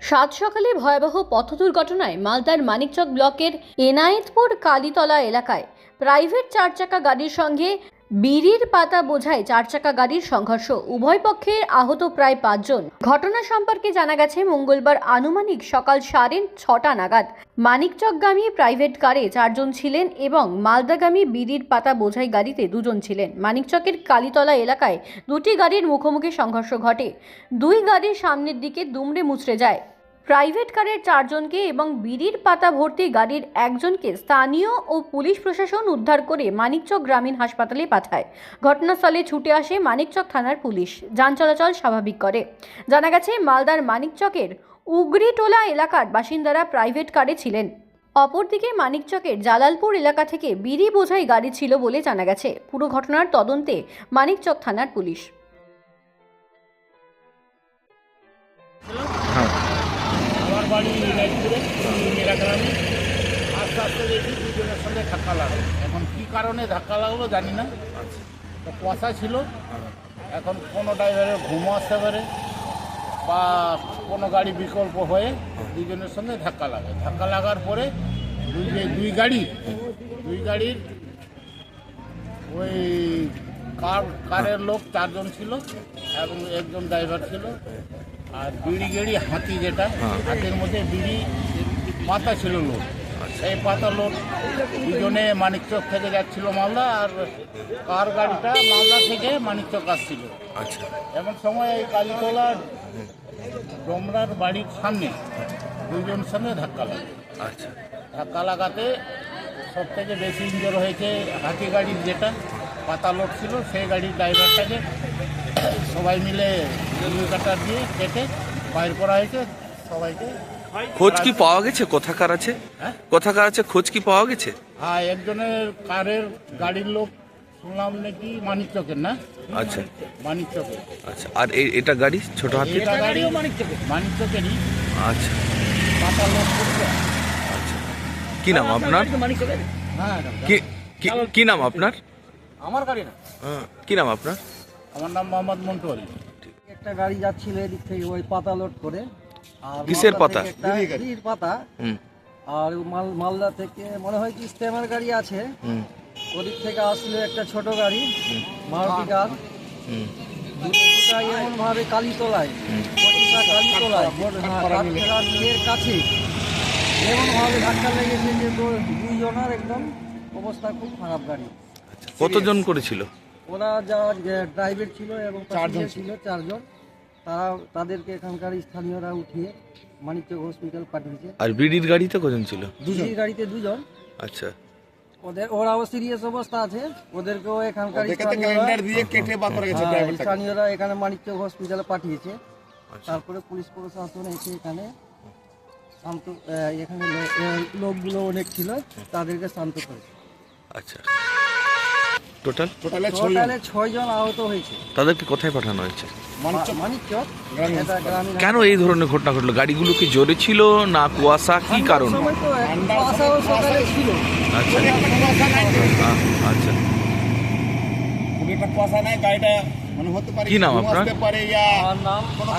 সাত সকালে ভয়াবহ পথ দুর্ঘটনায় মালদার মানিকচক ব্লকের এনায়েতপুর কালীতলা এলাকায় প্রাইভেট চারচাকা গাড়ির সঙ্গে বিড়ির পাতা বোঝাই চারচাকা গাড়ির সংঘর্ষ। উভয় পক্ষের আহত প্রায় 5 জন। ঘটনা সম্পর্কে জানা গেছে মঙ্গলবার আনুমানিক সকাল 6:30 নাগাদ মানিকচকগামী প্রাইভেট কারে 4 জন ছিলেন এবং মালদাগামী বিড়ির পাতা বোঝাই গাড়িতে 2 জন ছিলেন। মানিকচকের কালীতলা এলাকায় দুটি গাড়ির মুখোমুখি সংঘর্ষ ঘটে। দুই গাড়ির সামনের দিকে দুমড়ে মুচড়ে যায়। প্রাইভেট কারের 4 জনকে এবং বিড়ির পাতা ভর্তি গাড়ির একজনকে স্থানীয় ও পুলিশ প্রশাসন উদ্ধার করে মানিকচক গ্রামীণ হাসপাতালে পাঠায়। ঘটনাস্থলে ছুটে আসে মানিকচক থানার পুলিশ, যান চলাচল স্বাভাবিক করে। জানা গেছে মালদার মানিকচকের উগরিটোলা এলাকার বাসিন্দারা প্রাইভেট কারে ছিলেন। অপরদিকে মানিকচকের জালালপুর এলাকা থেকে বিড়ি বোঝাই গাড়ি ছিল বলে জানা গেছে। পুরো ঘটনার তদন্তে মানিকচক থানার পুলিশ। আমার বাড়ি রায়পুরে গ্রামে। আস্তে আস্তে দেখি দুজনের সঙ্গে ধাক্কা লাগলো। এখন কী কারণে ধাক্কা লাগলো জানি না। তো কুয়াশা ছিল, এখন কোনো ড্রাইভারের ঘুমও আসতে পারে বা কোনো গাড়ি বিকল্প হয়ে দুজনের সঙ্গে ধাক্কা লাগে। ধাক্কা লাগার পরে দুই গাড়ির ওই কারের লোক 4 জন ছিল এবং একজন ড্রাইভার ছিল। আর বিড়ি গেড়ি হাতি, যেটা হাতের মধ্যে বিড়ি পাতা ছিল লোক, সেই পাতা লোক দুজনে মানিকচক থেকে যাচ্ছিল মালদা, আর কার গাড়িটা মালদা থেকে মানিকচক আসছিল। আচ্ছা, এমন সময় এই কালীতলা ডোমরার বাড়ির সামনে দুজন সঙ্গে ধাক্কা লাগে। আচ্ছা, ধাক্কা লাগাতে সব থেকে বেশি ইঞ্জোর হয়েছে হাতি গাড়ির, যেটা পাতা লোড ছিল, সেই গাড়ির ড্রাইভারটাকে সবাই মিলে কাটার দিয়ে কেটে বাইর করা হয়েছে। সবাইকে খোঁজ কি পাওয়া গেছে? কোথাকার আছে? হ্যাঁ, কোথাকার আছে খোঁজ কি পাওয়া গেছে? হ্যাঁ, একজনের কারের গাড়ির লোক শুনলাম নাকি মানিকচকের, না? আচ্ছা, মানিকচকের। আচ্ছা, আর এটা গাড়ি ছোট হাতি? এটা গাড়ি মানিকচকেরই। আচ্ছা, পাতা লোড করছে। আচ্ছা, কি নাম আপনার? হ্যাঁ, কি নাম আপনার? আমার গাড়ি না। কি নাম আপনার? আমার নাম মোহাম্মদ মন্টুয়ারি। একটা গাড়ি যাচ্ছিল এদিক থেকে ওই পাতা লোড করে। আর কিসের মালদা পাতা? থেকে একটা বিড়ির পাতা। আর মালদা থেকে মনে হয় কি স্টেমার গাড়ি আছে, ওদিক থেকে আসলো একটা ছোট গাড়ি মারুতি কার। দুটা এমন ভাবে কালীতলায় কালীতলার কাছে এমন ভাবে ধাক্কা লেগেছে যে তোর দুইজনের একদম অবস্থা খুব খারাপ। গাড়ি কতজন করেছিল? ওরা যা ড্রাইভার ছিল এবং 4 জন ছিল, 4 জন। তাদেরকে এখানকার স্থানীয়রা উঠিয়ে মানিকচক হসপিটাল পাঠিয়েছে। আর বিড়ির গাড়িতে কজন ছিল? বিড়ির গাড়িতে 2 জন। আচ্ছা, ওরাও সিরিয়াস অবস্থা আছে, ওদেরকেও এখানকার স্থানীয়রা এখানে মানিকচক হসপিটালে পাঠিয়েছে। তারপরে পুলিশ প্রশাসন এসে এখানে এখানে লোকগুলো অনেক ছিল, তাদেরকে শান্ত করেছে। আচ্ছা, টোটালে 6 জন আহত হয়েছে। তাদেরকে কোথায় পাঠানো হয়েছে? মানিকচক গ্রামীণ। কেন এই ধরনের ঘটনা ঘটলো? গাড়িগুলো কি জোরে ছিল না কুয়াশা? কি কারণ? সময় তো কুয়াশাও সকালে ছিল। আচ্ছা, আচ্ছা, কুয়াশা নাই, গাড়িটা মানে হতে পারে। কি নাম আপনার? আমার নাম কোনো